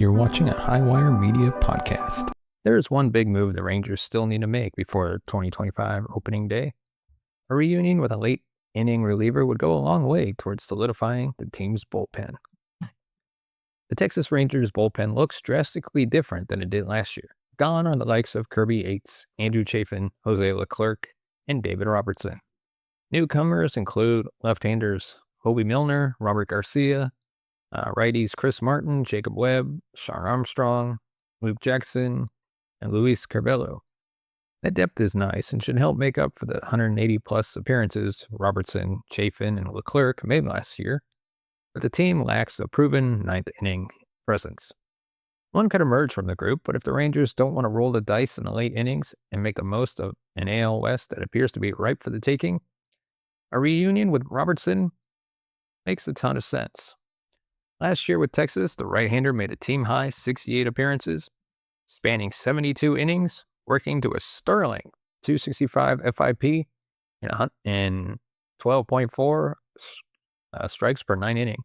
You're watching a Highwire Media podcast. There is one big move the Rangers still need to make before 2025 opening day. A reunion with a late inning reliever would go a long way towards solidifying the team's bullpen. The Texas Rangers bullpen looks drastically different than it did last year. Gone are the likes of Kirby Yates, Andrew Chafin, Jose Leclerc, and David Robertson. Newcomers include left-handers Hobie Milner, Robert Garcia, righties Chris Martin, Jacob Webb, Sean Armstrong, Luke Jackson, and Luis Carvalho. That depth is nice and should help make up for the 180-plus appearances Robertson, Chafin, and Leclerc made last year, but the team lacks a proven ninth-inning presence. One could emerge from the group, but if the Rangers don't want to roll the dice in the late innings and make the most of an AL West that appears to be ripe for the taking, a reunion with Robertson makes a ton of sense. Last year with Texas, the right-hander made a team-high 68 appearances, spanning 72 innings, working to a sterling 265 FIP and 12.4 strikes per 9 inning.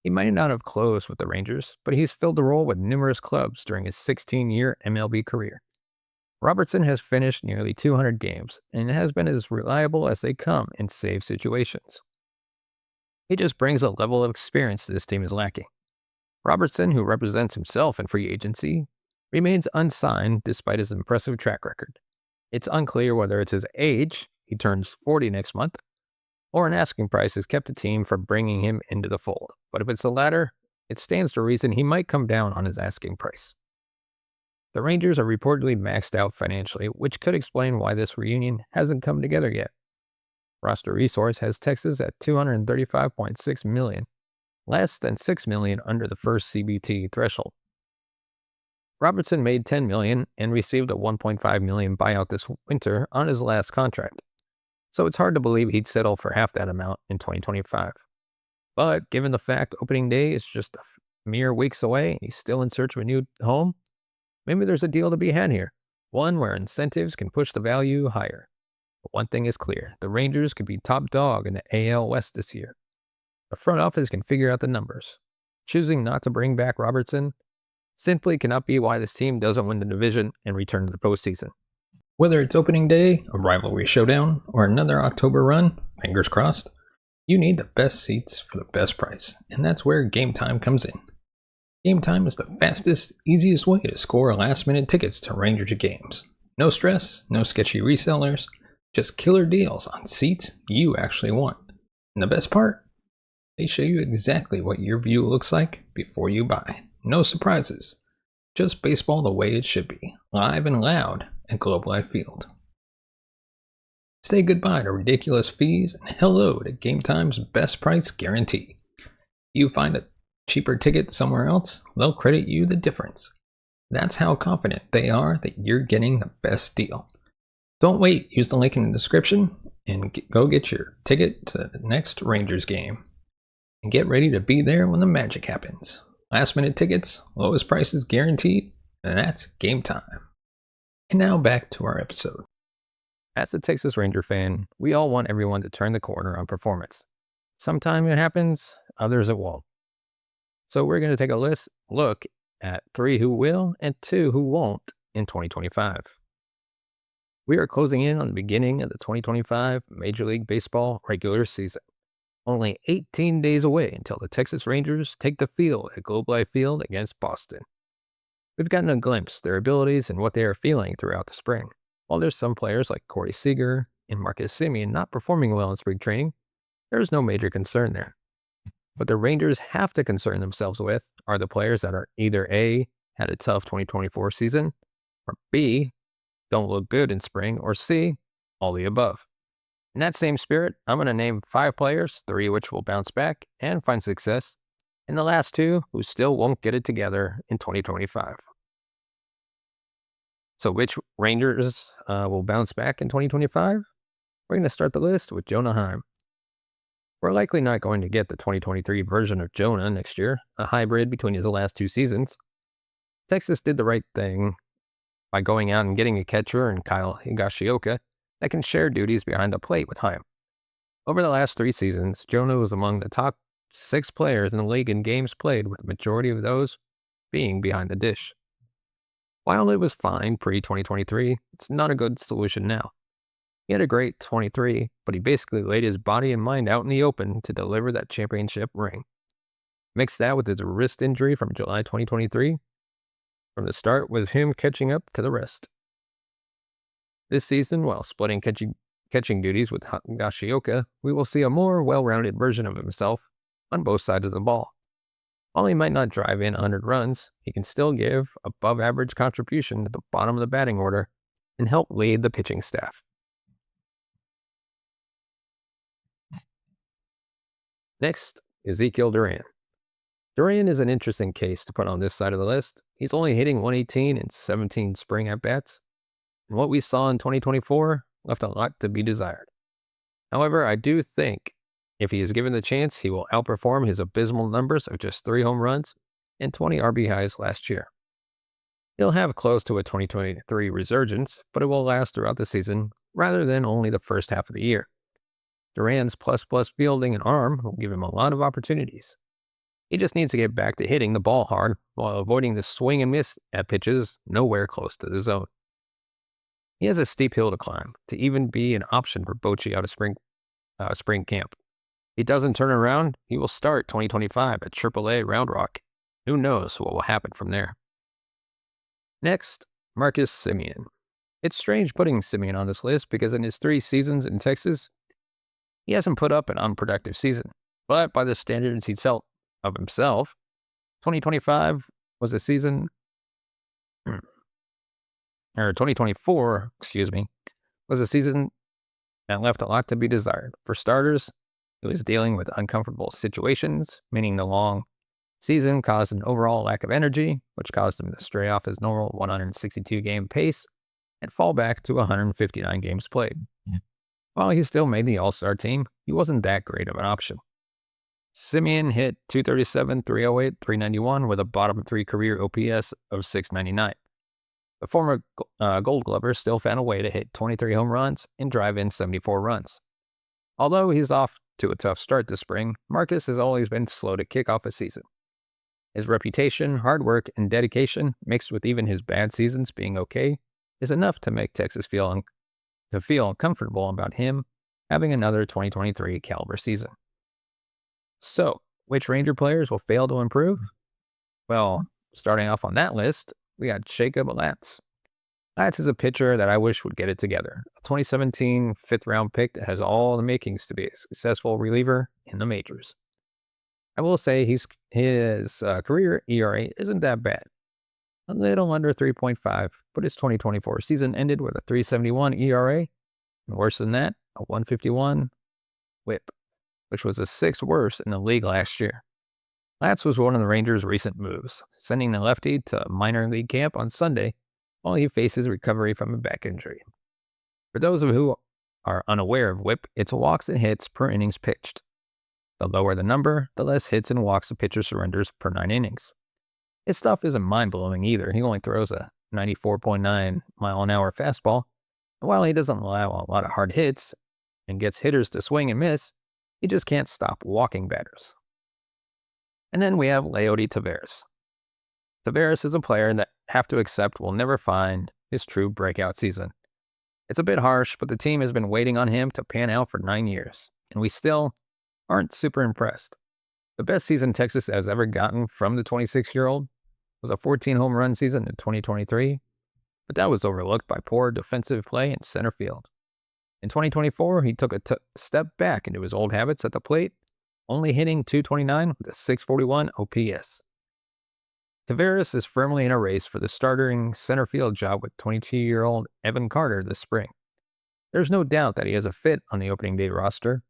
He might not have closed with the Rangers, but he's filled the role with numerous clubs during his 16-year MLB career. Robertson has finished nearly 200 games and has been as reliable as they come in save situations. He just brings a level of experience this team is lacking. Robertson, who represents himself in free agency, remains unsigned despite his impressive track record. It's unclear whether it's his age, he turns 40 next month, or an asking price has kept the team from bringing him into the fold. But if it's the latter, it stands to reason he might come down on his asking price. The Rangers are reportedly maxed out financially, which could explain why this reunion hasn't come together yet. Roster Resource has Texas at $235.6 million, less than $6 million under the first CBT threshold. Robertson made $10 million and received a $1.5 million buyout this winter on his last contract, so it's hard to believe he'd settle for half that amount in 2025. But given the fact opening day is just a mere weeks away and he's still in search of a new home, maybe there's a deal to be had here, one where incentives can push the value higher. But one thing is clear, the Rangers could be top dog in the AL West this year. The front office can figure out the numbers. Choosing not to bring back Robertson simply cannot be why this team doesn't win the division and return to the postseason. Whether it's opening day, a rivalry showdown, or another October run, fingers crossed, you need the best seats for the best price, and that's where Game Time comes in. Game Time is the fastest, easiest way to score last-minute tickets to Rangers games. No stress, no sketchy resellers, just killer deals on seats you actually want. And the best part? They show you exactly what your view looks like before you buy. No surprises. Just baseball the way it should be. Live and loud at Globe Life Field. Say goodbye to ridiculous fees and hello to Game Time's best price guarantee. If you find a cheaper ticket somewhere else, they'll credit you the difference. That's how confident they are that you're getting the best deal. Don't wait, use the link in the description and go get your ticket to the next Rangers game. And get ready to be there when the magic happens. Last minute tickets, lowest prices guaranteed, and that's Game Time. And now back to our episode. As a Texas Ranger fan, we all want everyone to turn the corner on performance. Sometimes it happens, others it won't. So we're going to take a look at 3 who will and 2 who won't in 2025. We are closing in on the beginning of the 2025 Major League Baseball regular season. Only 18 days away until the Texas Rangers take the field at Globe Life Field against Boston. We've gotten a glimpse of their abilities and what they are feeling throughout the spring. While there's some players like Corey Seager and Marcus Semien not performing well in spring training, there is no major concern there. What the Rangers have to concern themselves with are the players that are either A, had a tough 2024 season, or B, don't look good in spring, or C, all the above. In that same spirit, I'm going to name 5 players, 3 of which will bounce back and find success, and the last 2 who still won't get it together in 2025. So which Rangers will bounce back in 2025? We're going to start the list with Jonah Heim. We're likely not going to get the 2023 version of Jonah next year, a hybrid between his last 2 seasons. Texas did the right thing by going out and getting a catcher in Kyle Higashioka that can share duties behind the plate with Heim. Over the last 3 seasons, Jonah was among the top 6 players in the league in games played, with the majority of those being behind the dish. While it was fine pre-2023, it's not a good solution now. He had a great 23, but he basically laid his body and mind out in the open to deliver that championship ring. Mix that with his wrist injury from July 2023. From the start was him catching up to the rest. This season, while splitting catching duties with Higashioka, we will see a more well-rounded version of himself on both sides of the ball. While he might not drive in 100 runs, he can still give above-average contribution to the bottom of the batting order and help lead the pitching staff. Next, Ezekiel Duran. Duran is an interesting case to put on this side of the list. He's only hitting 118 in 17 spring at-bats, and what we saw in 2024 left a lot to be desired. However, I do think if he is given the chance, he will outperform his abysmal numbers of just 3 home runs and 20 RBIs last year. He'll have close to a 2023 resurgence, but it will last throughout the season rather than only the first half of the year. Duran's plus fielding and arm will give him a lot of opportunities. He just needs to get back to hitting the ball hard while avoiding the swing and miss at pitches nowhere close to the zone. He has a steep hill to climb to even be an option for Bochy out of spring camp. If he doesn't turn around, he will start 2025 at AAA Round Rock. Who knows what will happen from there. Next, Marcus Semien. It's strange putting Semien on this list because in his 3 seasons in Texas, he hasn't put up an unproductive season. But by the standards he set of himself, 2025 was a season, or 2024, was a season that left a lot to be desired. For starters, he was dealing with uncomfortable situations, meaning the long season caused an overall lack of energy, which caused him to stray off his normal 162-game pace and fall back to 159 games played. While he still made the All-Star team, he wasn't that great of an option. Semien hit .237, .308, .391 with a bottom 3 career OPS of .699. The former Gold Glover still found a way to hit 23 home runs and drive in 74 runs. Although he's off to a tough start this spring, Marcus has always been slow to kick off a season. His reputation, hard work, and dedication, mixed with even his bad seasons being okay, is enough to make Texas feel comfortable about him having another 2023 caliber season. So, which Ranger players will fail to improve? Well, starting off on that list, we got Jacob Latz. Latz is a pitcher that I wish would get it together. A 2017 fifth-round pick that has all the makings to be a successful reliever in the majors. I will say his career ERA isn't that bad. A little under 3.5, but his 2024 season ended with a 3.71 ERA, and worse than that, a 1.51 WHIP, which was the 6th worst in the league last year. Latz was one of the Rangers' recent moves, sending the lefty to minor league camp on Sunday while he faces recovery from a back injury. For those of who are unaware of WHIP, it's walks and hits per innings pitched. The lower the number, the less hits and walks the pitcher surrenders per 9 innings. His stuff isn't mind-blowing either. He only throws a 94.9 mile-an-hour fastball, and while he doesn't allow a lot of hard hits and gets hitters to swing and miss, he just can't stop walking batters. And then we have Leody Taveras. Taveras is a player that I have to accept will never find his true breakout season. It's a bit harsh, but the team has been waiting on him to pan out for 9 years, and we still aren't super impressed. The best season Texas has ever gotten from the 26-year-old was a 14 home run season in 2023, but that was overlooked by poor defensive play in center field. In 2024, he took a step back into his old habits at the plate, only hitting .229 with a .641 OPS. Taveras is firmly in a race for the starting center field job with 22-year-old Evan Carter this spring. There's no doubt that he has a fit on the opening day roster,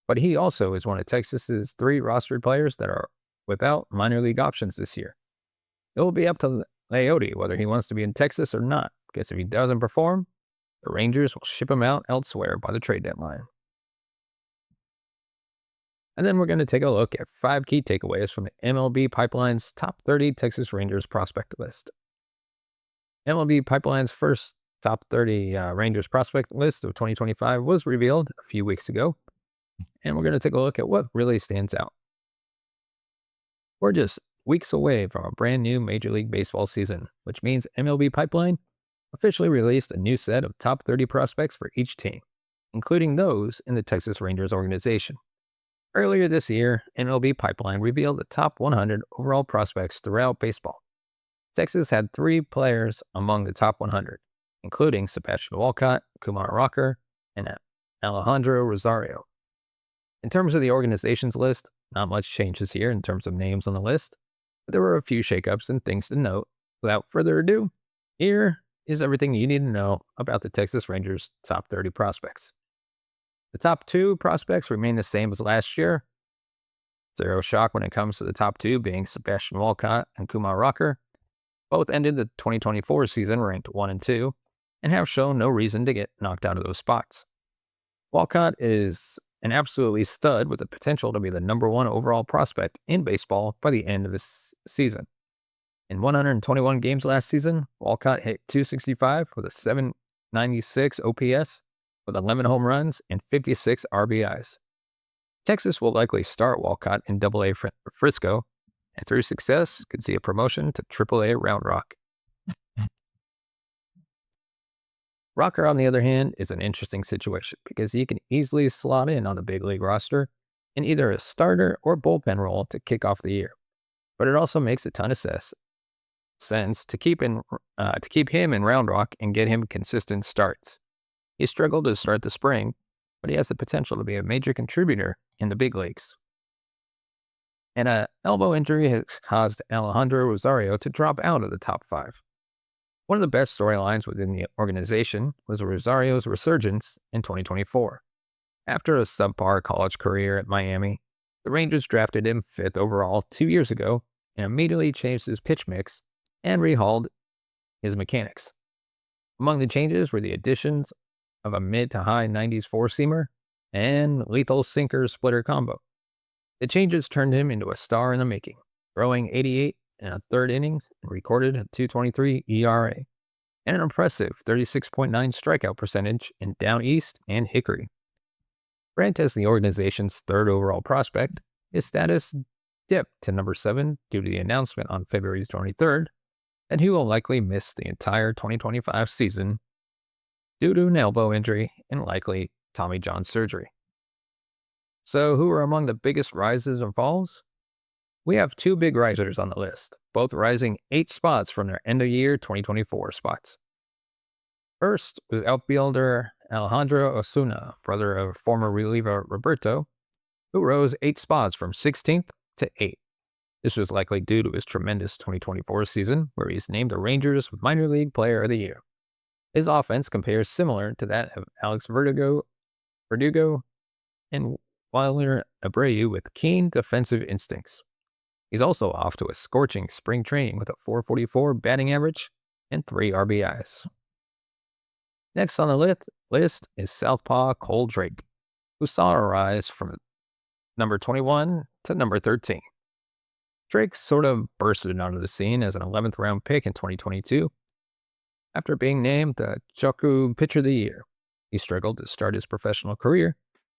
but he also is one of Texas's 3 rostered players that are without minor league options this year. It will be up to Leody whether he wants to be in Texas or not, because if he doesn't perform, the Rangers will ship him out elsewhere by the trade deadline. And then we're going to take a look at 5 key takeaways from the MLB Pipeline's top 30 Texas Rangers prospect list. MLB Pipeline's first top 30 Rangers prospect list of 2025 was revealed a few weeks ago, and we're going to take a look at what really stands out. We're just weeks away from a brand new Major League Baseball season, which means MLB Pipeline officially released a new set of top 30 prospects for each team, including those in the Texas Rangers organization. Earlier this year, MLB Pipeline revealed the top 100 overall prospects throughout baseball. Texas had 3 players among the top 100, including Sebastian Walcott, Kumar Rocker, and Alejandro Rosario. In terms of the organization's list, not much changes here in terms of names on the list, but there were a few shakeups and things to note. Without further ado, here is everything you need to know about the Texas Rangers' top 30 prospects. The top 2 prospects remain the same as last year. Zero shock when it comes to the top 2 being Sebastian Walcott and Kumar Rocker. Both ended the 2024 season ranked 1 and 2 and have shown no reason to get knocked out of those spots. Walcott is an absolutely stud with the potential to be the number 1 overall prospect in baseball by the end of this season. In 121 games last season, Walcott hit .265 with a .796 OPS with 11 home runs and 56 RBIs. Texas will likely start Walcott in AA Frisco, and through success could see a promotion to AAA Round Rock. Rocker, on the other hand, is an interesting situation because he can easily slot in on the big league roster in either a starter or bullpen role to kick off the year. But it also makes a ton of sense to keep him in Round Rock and get him consistent starts. He struggled to start the spring, but he has the potential to be a major contributor in the big leagues. And an elbow injury has caused Alejandro Rosario to drop out of the top 5. One of the best storylines within the organization was Rosario's resurgence in 2024. After a subpar college career at Miami, the Rangers drafted him 5th overall 2 years ago and immediately changed his pitch mix and rehauled his mechanics. Among the changes were the additions of a mid to high 90s four-seamer and lethal sinker splitter combo. The changes turned him into a star in the making, throwing 88 in a third innings and recorded a .223 ERA and an impressive 36.9 strikeout percentage in Down East and Hickory. Ranked as the organization's 3rd overall prospect, his status dipped to number 7 due to the announcement on February 23rd that he will likely miss the entire 2025 season due to an elbow injury and likely Tommy John surgery. So who are among the biggest rises and falls? We have 2 big risers on the list, both rising 8 spots from their end-of-year 2024 spots. First was outfielder Alejandro Osuna, brother of former reliever Roberto, who rose 8 spots from 16th to 8th. This was likely due to his tremendous 2024 season, where he's named the Rangers Minor League Player of the Year. His offense compares similar to that of Alex Verdugo and Wilder Abreu with keen defensive instincts. He's also off to a scorching spring training with a .444 batting average and 3 RBIs. Next on the list is southpaw Cole Drake, who saw a rise from number 21 to number 13. Drake sort of bursted onto the scene as an 11th round pick in 2022. After being named the Choku Pitcher of the Year, he struggled to start his professional career,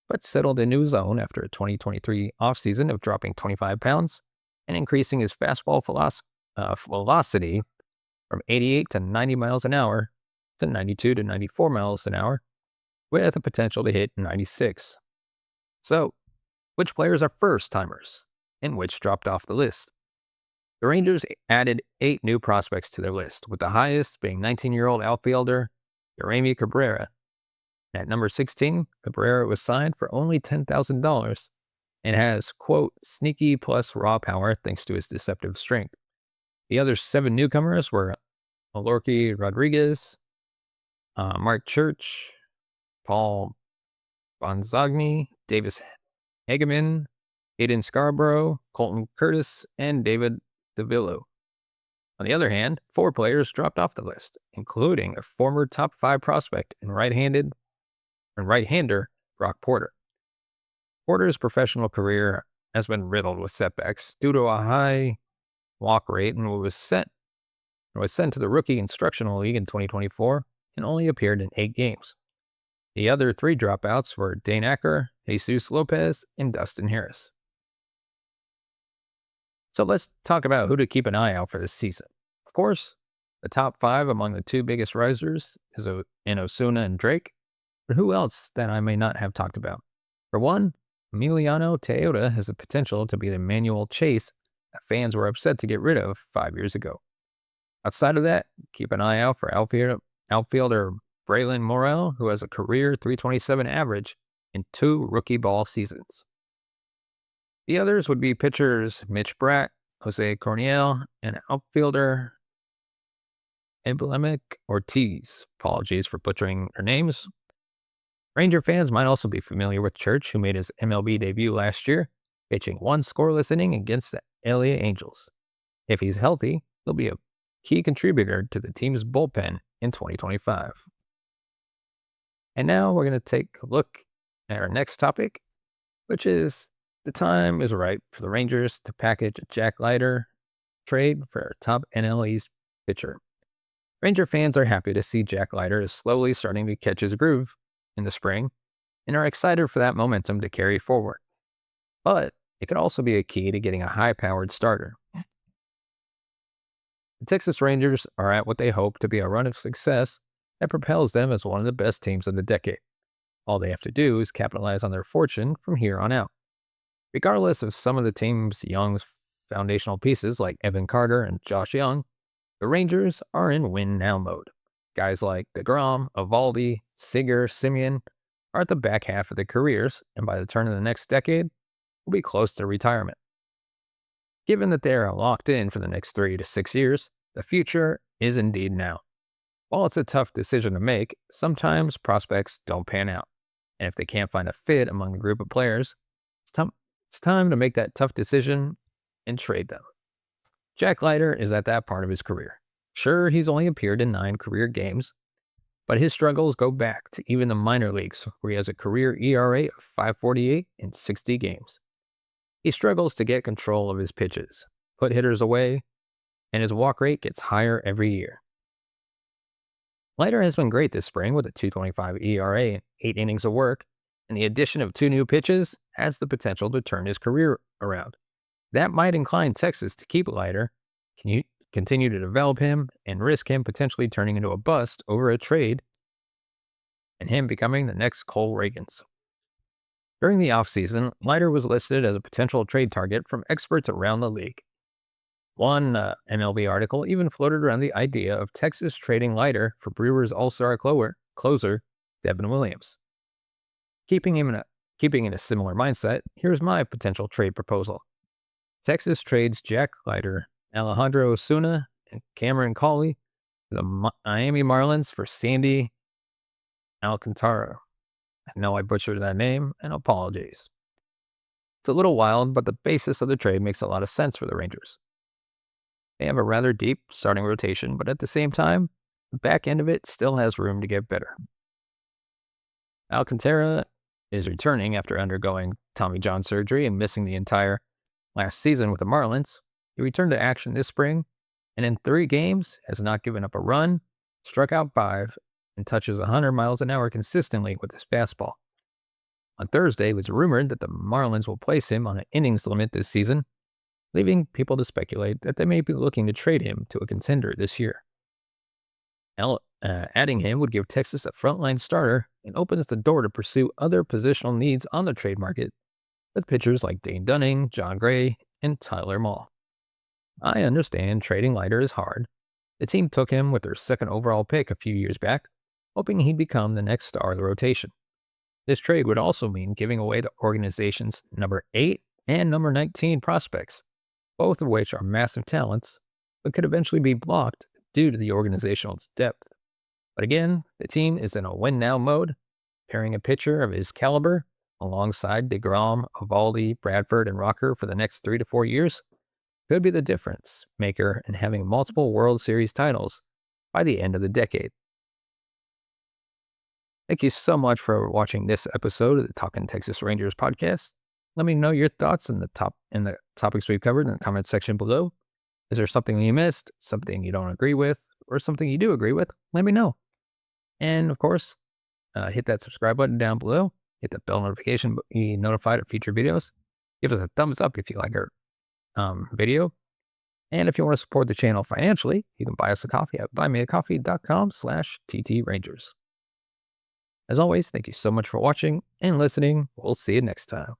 but settled into his own after a 2023 offseason of dropping 25 pounds and increasing his fastball velocity from 88 to 90 miles an hour to 92 to 94 miles an hour, with a potential to hit 96. So, which players are first-timers, and which dropped off the list? The Rangers added 8 new prospects to their list, with the highest being 19-year-old outfielder Yeremy Cabrera. At number 16, Cabrera was signed for only $10,000 and has, quote, sneaky plus raw power thanks to his deceptive strength. The other 7 newcomers were Melorky Rodriguez, Mark Church, Paul Bonzagni, Davis Hageman, Aiden Scarborough, Colton Curtis, and David DeVillo. On the other hand, 4 players dropped off the list, including a former top 5 prospect and right-hander Brock Porter. Porter's professional career has been riddled with setbacks due to a high walk rate and was sent to the Rookie Instructional League in 2024 and only appeared in 8 games. The other 3 dropouts were Dane Acker, Jesus Lopez, and Dustin Harris. So let's talk about who to keep an eye out for this season. Of course, the top five among the two biggest risers is in Osuna and Drake. But who else that I may not have talked about? For one, Emiliano Teodoro has the potential to be the Manuel Chase that fans were upset to get rid of 5 years ago. Outside of that, keep an eye out for outfielder Braylon Morel, who has a career .327 average in 2 rookie ball seasons. The others would be pitchers Mitch Bratt, Jose Corniel, and outfielder Emblemic Ortiz. Apologies for butchering their names. Ranger fans might also be familiar with Church, who made his MLB debut last year, pitching 1 scoreless inning against the LA Angels. If he's healthy, he'll be a key contributor to the team's bullpen in 2025. And now we're going to take a look at our next topic, which is the time is right for the Rangers to package a Jack Leiter trade for our top NL East pitcher. Ranger fans are happy to see Jack Leiter is slowly starting to catch his groove in the spring and are excited for that momentum to carry forward. But it could also be a key to getting a high-powered starter. The Texas Rangers are at what they hope to be a run of success that propels them as one of the best teams of the decade. All they have to do is capitalize on their fortune from here on out. Regardless of some of the team's young foundational pieces like Evan Carter and Josh Young, the Rangers are in win-now mode. Guys like deGrom, Eovaldi, Seager, Semien are at the back half of their careers, and by the turn of the next decade, will be close to retirement. Given that they are locked in for the next 3 to 6 years, the future is indeed now. While it's a tough decision to make, sometimes prospects don't pan out, and if they can't find a fit among the group of players, it's time to make that tough decision and trade them. Jack Leiter is at that part of his career. Sure, he's only appeared in 9 career games, but his struggles go back to even the minor leagues, where he has a career ERA of 5.48 in 60 games. He struggles to get control of his pitches, put hitters away, and his walk rate gets higher every year. Leiter has been great this spring with a .225 ERA and 8 innings of work, and the addition of 2 new pitches has the potential to turn his career around. That might incline Texas to keep Leiter, continue to develop him, and risk him potentially turning into a bust over a trade and him becoming the next Cole Reagans. During the offseason, Leiter was listed as a potential trade target from experts around the league. One MLB article even floated around the idea of Texas trading Leiter for Brewers all-star closer Devin Williams. Keeping in a similar mindset, here's my potential trade proposal. Texas trades Jack Leiter, Alejandro Osuna, and Cameron Cawley to the Miami Marlins for Sandy Alcantara. I know I butchered that name, and apologies. It's a little wild, but the basis of the trade makes a lot of sense for the Rangers. They have a rather deep starting rotation, but at the same time, the back end of it still has room to get better. Alcantara is returning after undergoing Tommy John surgery and missing the entire last season with the Marlins. He returned to action this spring, and in 3 games has not given up a run, struck out 5, and touches 100 miles an hour consistently with his fastball. On Thursday, it was rumored that the Marlins will place him on an innings limit this season, leaving people to speculate that they may be looking to trade him to a contender this year. Adding him would give Texas a frontline starter and opens the door to pursue other positional needs on the trade market with pitchers like Dane Dunning, John Gray, and Tyler Mahle. I understand trading Leiter is hard. The team took him with their 2nd overall pick a few years back, hoping he'd become the next star of the rotation. This trade would also mean giving away the organization's number 8 and number 19 prospects, both of which are massive talents, but could eventually be blocked due to the organization's depth. But again, the team is in a win-now mode, pairing a pitcher of his caliber alongside deGrom, Eovaldi, Bradford, and Rocker for the next 3 to 4 years could be the difference maker in having multiple World Series titles by the end of the decade. Thank you so much for watching this episode of the Talking Texas Rangers podcast. Let me know your thoughts on the topics we've covered in the comment section below. Is there something you missed, something you don't agree with, or something you do agree with? Let me know. And of course, hit that subscribe button down below. Hit the bell notification to be notified of future videos. Give us a thumbs up if you like our video. And if you want to support the channel financially, you can buy us a coffee at buymeacoffee.com/TTRangers. As always, thank you so much for watching and listening. We'll see you next time.